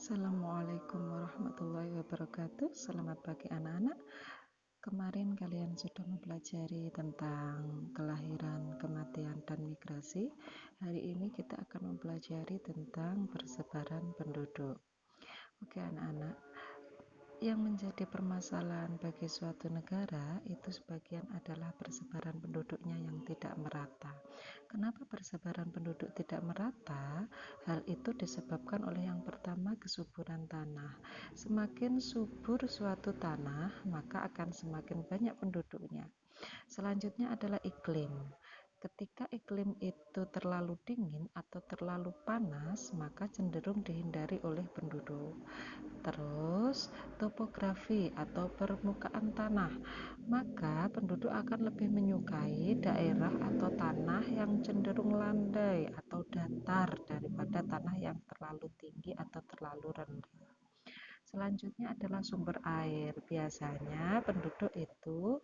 Assalamualaikum warahmatullahi wabarakatuh. Selamat pagi anak-anak. Kemarin kalian sudah mempelajari tentang kelahiran, kematian, dan migrasi. Hari ini kita akan mempelajari tentang persebaran penduduk. Oke anak-anak, yang menjadi permasalahan bagi suatu negara itu sebagian adalah persebaran penduduknya yang tidak merata. Kenapa persebaran penduduk tidak merata? Hal itu disebabkan oleh yang pertama, kesuburan tanah. Semakin subur suatu tanah, maka akan semakin banyak penduduknya. Selanjutnya adalah iklim. Ketika iklim itu terlalu dingin atau terlalu panas, maka cenderung dihindari oleh penduduk. Terus, topografi atau permukaan tanah, maka penduduk akan lebih menyukai daerah atau tanah yang cenderung landai atau datar daripada tanah yang terlalu tinggi atau terlalu rendah. Selanjutnya adalah sumber air. Biasanya penduduk itu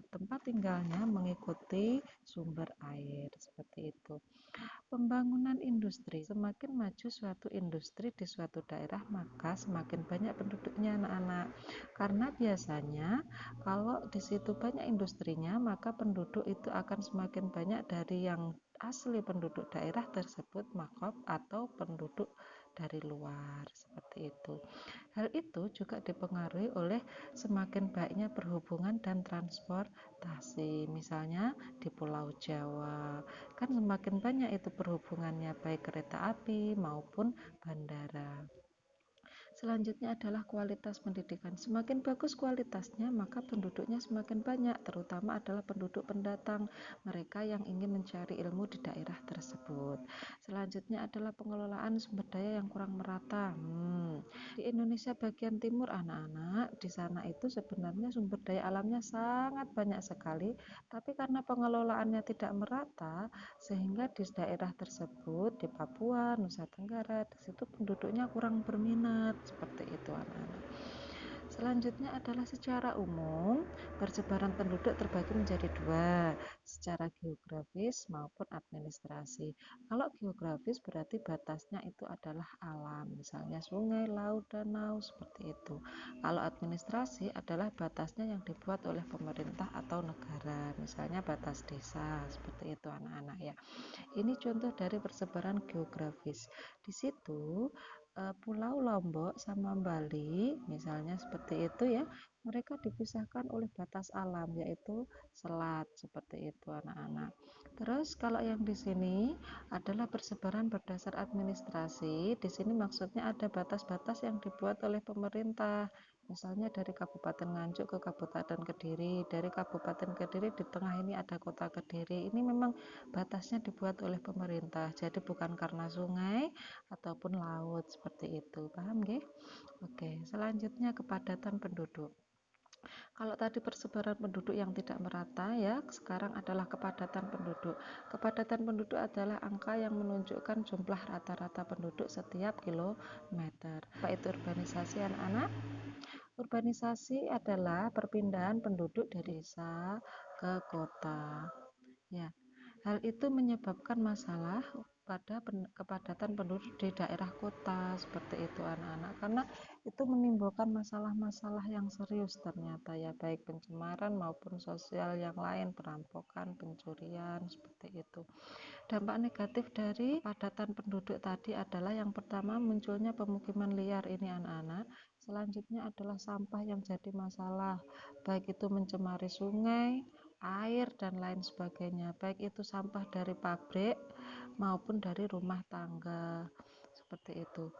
tempat tinggalnya mengikuti sumber air seperti itu. Pembangunan industri, semakin maju suatu industri di suatu daerah, maka semakin banyak penduduknya anak-anak. Karena biasanya kalau di situ banyak industrinya, maka penduduk itu akan semakin banyak dari yang asli penduduk daerah tersebut, makop atau penduduk dari luar seperti itu. Hal itu juga dipengaruhi oleh semakin baiknya perhubungan dan transportasi. Misalnya di Pulau Jawa, kan semakin banyak itu perhubungannya, baik kereta api maupun bandara. Selanjutnya adalah kualitas pendidikan. Semakin bagus kualitasnya, maka penduduknya semakin banyak, terutama adalah penduduk pendatang, mereka yang ingin mencari ilmu di daerah tersebut. Selanjutnya adalah pengelolaan sumber daya yang kurang merata. Di Indonesia bagian timur anak-anak, di sana itu sebenarnya sumber daya alamnya sangat banyak sekali, tapi karena pengelolaannya tidak merata, sehingga di daerah tersebut, di Papua, Nusa Tenggara, di situ penduduknya kurang berminat seperti itu anak-anak. Selanjutnya adalah secara umum persebaran penduduk terbagi menjadi dua, secara geografis maupun administrasi. Kalau geografis berarti batasnya itu adalah alam, misalnya sungai, laut, danau seperti itu. Kalau administrasi adalah batasnya yang dibuat oleh pemerintah atau negara, misalnya batas desa seperti itu anak-anak ya. Ini contoh dari persebaran geografis. Di situ Pulau Lombok sama Bali misalnya seperti itu ya, mereka dipisahkan oleh batas alam yaitu selat seperti itu anak-anak. Terus kalau yang di sini adalah persebaran berdasar administrasi. Di sini maksudnya ada batas-batas yang dibuat oleh pemerintah. Misalnya dari Kabupaten Nganjuk ke Kabupaten Kediri, dari Kabupaten Kediri di tengah ini ada kota Kediri. Ini memang batasnya dibuat oleh pemerintah, jadi bukan karena sungai ataupun laut seperti itu. Paham nggih? Oke, selanjutnya kepadatan penduduk. Kalau tadi persebaran penduduk yang tidak merata ya, sekarang adalah kepadatan penduduk. Kepadatan penduduk adalah angka yang menunjukkan jumlah rata-rata penduduk setiap kilometer. Apa itu urbanisasi anak-anak? Urbanisasi adalah perpindahan penduduk dari desa ke kota. Ya, hal itu menyebabkan masalah pada kepadatan penduduk di daerah kota seperti itu anak-anak, karena itu menimbulkan masalah-masalah yang serius ternyata ya, baik pencemaran maupun sosial yang lain, perampokan, pencurian seperti itu. Dampak negatif dari padatan penduduk tadi adalah yang pertama, munculnya pemukiman liar ini anak-anak. Selanjutnya adalah sampah yang jadi masalah, baik itu mencemari sungai, air, dan lain sebagainya, baik itu sampah dari pabrik maupun dari rumah tangga seperti itu.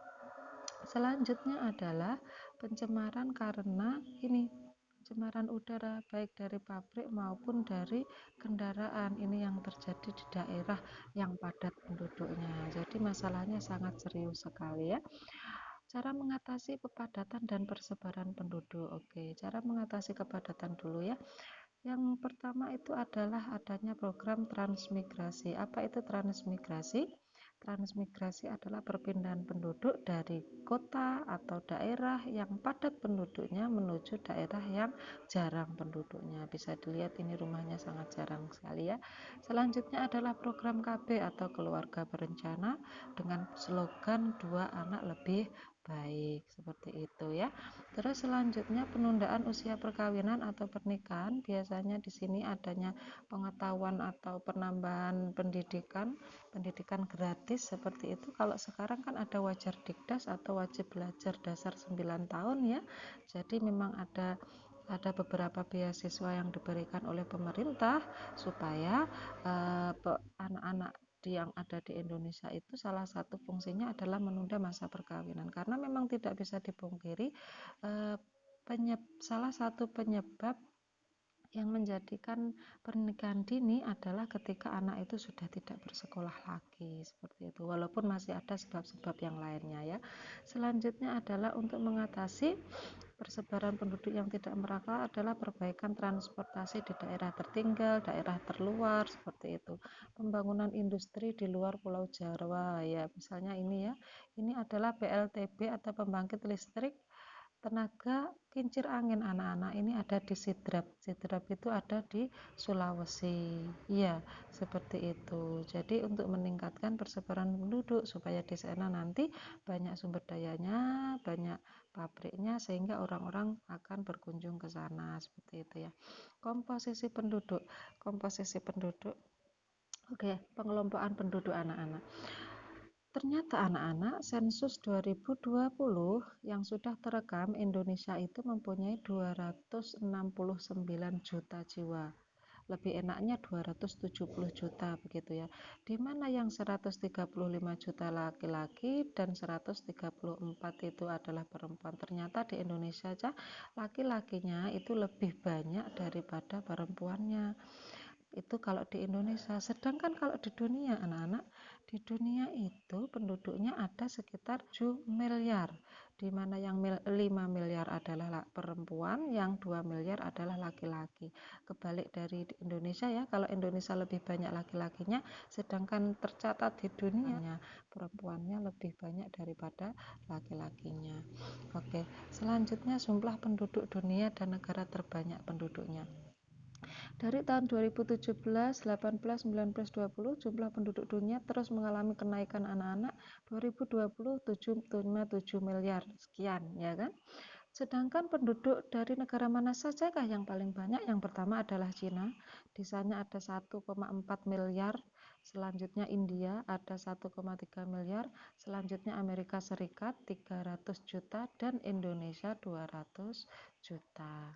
Selanjutnya adalah pencemaran karena ini, pencemaran udara baik dari pabrik maupun dari kendaraan. Ini yang terjadi di daerah yang padat penduduknya, jadi masalahnya sangat serius sekali ya. Cara mengatasi kepadatan dan persebaran penduduk. Oke, cara mengatasi kepadatan dulu ya. Yang pertama itu adalah adanya program transmigrasi. Apa itu transmigrasi? Transmigrasi adalah perpindahan penduduk dari kota atau daerah yang padat penduduknya menuju daerah yang jarang penduduknya. Bisa dilihat ini rumahnya sangat jarang sekali ya. Selanjutnya adalah program KB atau keluarga berencana dengan slogan dua anak lebih baik, seperti itu ya. Terus selanjutnya penundaan usia perkawinan atau pernikahan, biasanya di sini adanya pengetahuan atau penambahan pendidikan, pendidikan gratis seperti itu. Kalau sekarang kan ada wajar dikdas atau wajib belajar dasar 9 tahun ya. Jadi memang ada beberapa beasiswa yang diberikan oleh pemerintah supaya anak-anak yang ada di Indonesia itu salah satu fungsinya adalah menunda masa perkawinan, karena memang tidak bisa dipungkiri eh, salah satu penyebab yang menjadikan pernikahan dini adalah ketika anak itu sudah tidak bersekolah lagi, seperti itu, walaupun masih ada sebab-sebab yang lainnya ya. Selanjutnya adalah untuk mengatasi persebaran penduduk yang tidak merata adalah perbaikan transportasi di daerah tertinggal, daerah terluar, seperti itu. Pembangunan industri di luar Pulau Jawa ya, misalnya ini ya. Ini adalah PLTB atau pembangkit listrik tenaga kincir angin anak-anak, ini ada di Sidrap. Sidrap itu ada di Sulawesi. Iya, seperti itu. Jadi untuk meningkatkan persebaran penduduk supaya di sana nanti banyak sumber dayanya, banyak pabriknya, sehingga orang-orang akan berkunjung ke sana, seperti itu ya. Komposisi penduduk. Komposisi penduduk. Oke, pengelompokan penduduk anak-anak. Ternyata anak-anak, sensus 2020 yang sudah terekam, Indonesia itu mempunyai 269 juta jiwa. Lebih enaknya 270 juta begitu ya. Di mana yang 135 juta laki-laki dan 134 itu adalah perempuan. Ternyata di Indonesia aja laki-lakinya itu lebih banyak daripada perempuannya. Itu kalau di Indonesia. Sedangkan kalau di dunia anak-anak, di dunia itu penduduknya ada sekitar 7 miliar, di mana yang 5 miliar adalah perempuan, yang 2 miliar adalah laki-laki. Kebalik dari Indonesia ya, kalau Indonesia lebih banyak laki-lakinya, sedangkan tercatat di dunia perempuannya lebih banyak daripada laki-lakinya. Oke, selanjutnya jumlah penduduk dunia dan negara terbanyak penduduknya. Dari tahun 2017, 18, 19, 20 jumlah penduduk dunia terus mengalami kenaikan anak-anak. 2020 7,7 miliar sekian ya kan. Sedangkan penduduk dari negara mana saja kah yang paling banyak? Yang pertama adalah Cina, di sana ada 1,4 miliar. Selanjutnya India ada 1,3 miliar. Selanjutnya Amerika Serikat 300 juta dan Indonesia 200 juta.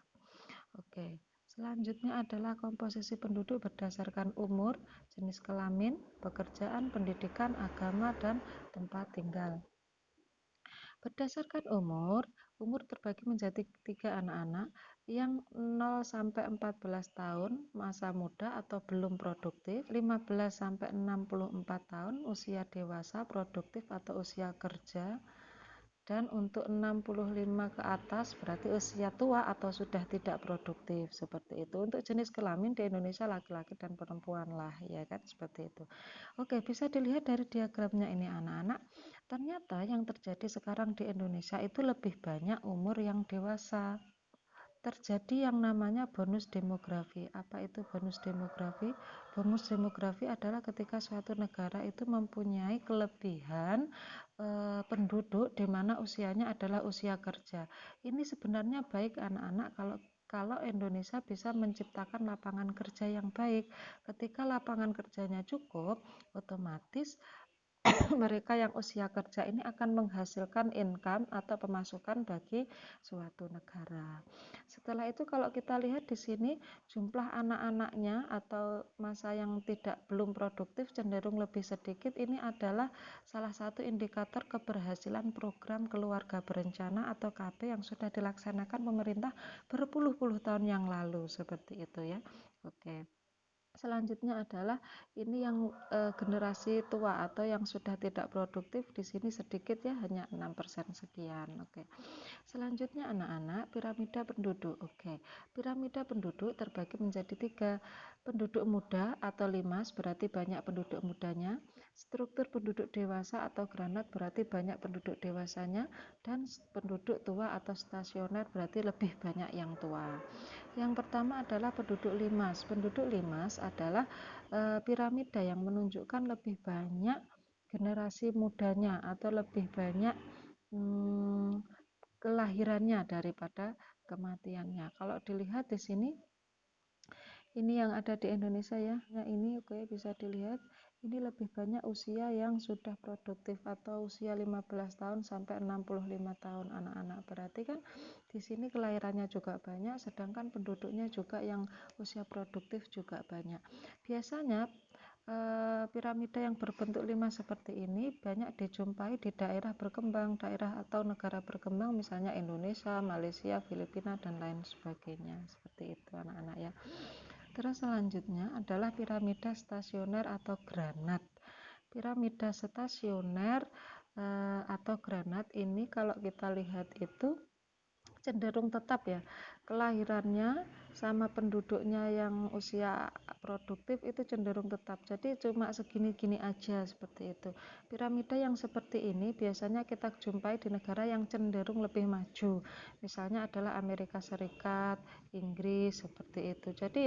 Oke, selanjutnya adalah komposisi penduduk berdasarkan umur, jenis kelamin, pekerjaan, pendidikan, agama, dan tempat tinggal. Berdasarkan umur terbagi menjadi 3 anak-anak yang 0 sampai 14 tahun, masa muda atau belum produktif, 15 sampai 64 tahun, usia dewasa, produktif atau usia kerja, dan untuk 65 ke atas berarti usia tua atau sudah tidak produktif, seperti itu. Untuk jenis kelamin di Indonesia laki-laki dan perempuan lah ya kan, seperti itu. Oke, bisa dilihat dari diagramnya ini anak-anak. Ternyata yang terjadi sekarang di Indonesia itu lebih banyak umur yang dewasa. Terjadi yang namanya bonus demografi. Apa itu bonus demografi? Bonus demografi adalah ketika suatu negara itu mempunyai kelebihan penduduk di mana usianya adalah usia kerja. Ini sebenarnya baik anak-anak kalau Indonesia bisa menciptakan lapangan kerja yang baik. Ketika lapangan kerjanya cukup, otomatis mereka yang usia kerja ini akan menghasilkan income atau pemasukan bagi suatu negara. Setelah itu kalau kita lihat di sini jumlah anak-anaknya atau masa yang belum produktif cenderung lebih sedikit. Ini adalah salah satu indikator keberhasilan program keluarga berencana atau KB yang sudah dilaksanakan pemerintah berpuluh-puluh tahun yang lalu, seperti itu ya. Oke. Selanjutnya adalah ini yang generasi tua atau yang sudah tidak produktif, di sini sedikit ya, hanya 6% sekian. Oke. Selanjutnya anak-anak, piramida penduduk. Oke. Piramida penduduk terbagi menjadi 3. Penduduk muda atau limas berarti banyak penduduk mudanya, struktur penduduk dewasa atau granat berarti banyak penduduk dewasanya, dan penduduk tua atau stasioner berarti lebih banyak yang tua. Yang pertama adalah penduduk limas. Penduduk limas adalah piramida yang menunjukkan lebih banyak generasi mudanya atau lebih banyak hmm, kelahirannya daripada kematiannya. Kalau dilihat di sini, ini yang ada di Indonesia ya. Nah, ini oke bisa dilihat. Ini lebih banyak usia yang sudah produktif atau usia 15 tahun sampai 65 tahun anak-anak. Berarti kan di sini kelahirannya juga banyak, sedangkan penduduknya juga yang usia produktif juga banyak. Biasanya piramida yang berbentuk 5 seperti ini banyak dijumpai di daerah berkembang, daerah atau negara berkembang, misalnya Indonesia, Malaysia, Filipina, dan lain sebagainya. Seperti itu anak-anak ya. Terus selanjutnya adalah piramida stasioner atau granat. Piramida stasioner atau granat ini kalau kita lihat itu cenderung tetap ya, kelahirannya sama penduduknya yang usia produktif itu cenderung tetap, jadi cuma segini-gini aja seperti itu. Piramida yang seperti ini biasanya kita jumpai di negara yang cenderung lebih maju, misalnya adalah Amerika Serikat, Inggris, seperti itu. Jadi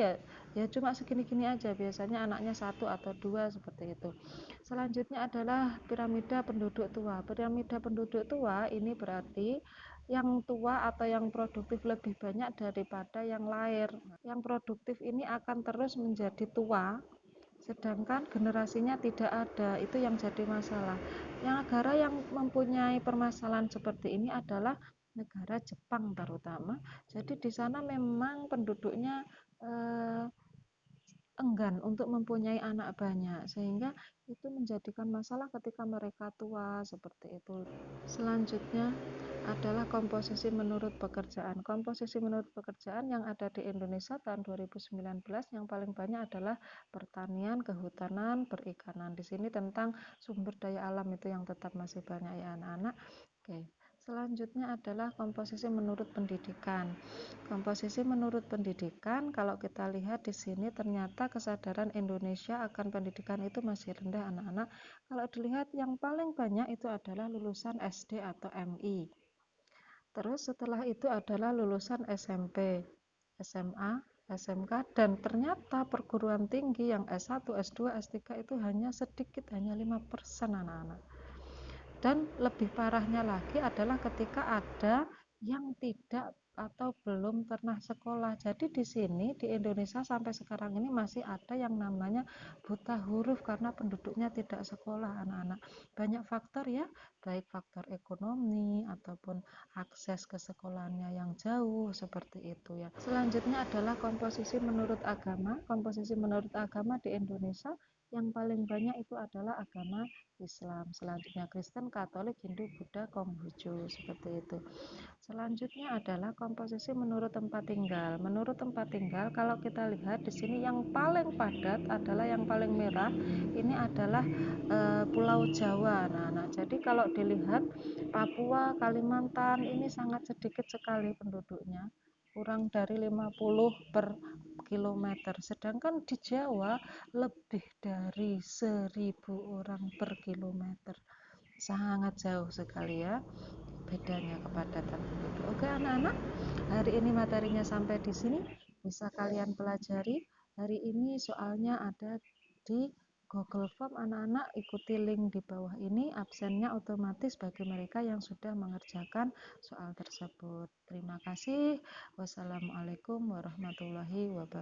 ya cuma segini-gini aja, biasanya anaknya satu atau dua seperti itu. Selanjutnya adalah piramida penduduk tua. Piramida penduduk tua ini berarti yang tua atau yang produktif lebih banyak daripada yang lahir. Yang produktif ini akan terus menjadi tua, sedangkan generasinya tidak ada. Itu yang jadi masalah. Yang negara yang mempunyai permasalahan seperti ini adalah negara Jepang terutama. Jadi di sana memang penduduknya enggan untuk mempunyai anak banyak, sehingga itu menjadikan masalah ketika mereka tua seperti itu. Selanjutnya adalah komposisi menurut pekerjaan. Komposisi menurut pekerjaan yang ada di Indonesia tahun 2019 yang paling banyak adalah pertanian, kehutanan, perikanan. Di sini tentang sumber daya alam itu yang tetap masih banyak ya anak-anak. Oke. Selanjutnya adalah komposisi menurut pendidikan. Komposisi menurut pendidikan, kalau kita lihat di sini ternyata kesadaran Indonesia akan pendidikan itu masih rendah anak-anak. Kalau dilihat yang paling banyak itu adalah lulusan SD atau MI. Terus setelah itu adalah lulusan SMP, SMA, SMK, dan ternyata perguruan tinggi yang S1, S2, S3 itu hanya sedikit, hanya 5% anak-anak. Dan lebih parahnya lagi adalah ketika ada yang tidak atau belum pernah sekolah. Jadi di sini di Indonesia sampai sekarang ini masih ada yang namanya buta huruf karena penduduknya tidak sekolah anak-anak. Banyak faktor ya, baik faktor ekonomi ataupun akses ke sekolahnya yang jauh seperti itu ya. Selanjutnya adalah komposisi menurut agama. Komposisi menurut agama di Indonesia yang paling banyak itu adalah agama Islam, selanjutnya Kristen, Katolik, Hindu, Buddha, Konghucu, seperti itu. Selanjutnya adalah komposisi menurut tempat tinggal. Menurut tempat tinggal, kalau kita lihat di sini yang paling padat adalah yang paling merah. Ini adalah Pulau Jawa. Nah, jadi kalau dilihat Papua, Kalimantan ini sangat sedikit sekali penduduknya, kurang dari 50 per kilometer. Sedangkan di Jawa lebih dari 1000 orang per kilometer. Sangat jauh sekali ya bedanya kepadatan penduduk. Oke anak-anak, hari ini materinya sampai di sini, bisa kalian pelajari. Hari ini soalnya ada di Google Form, anak-anak ikuti link di bawah ini, absennya otomatis bagi mereka yang sudah mengerjakan soal tersebut. Terima kasih. Wassalamualaikum warahmatullahi wabarakatuh.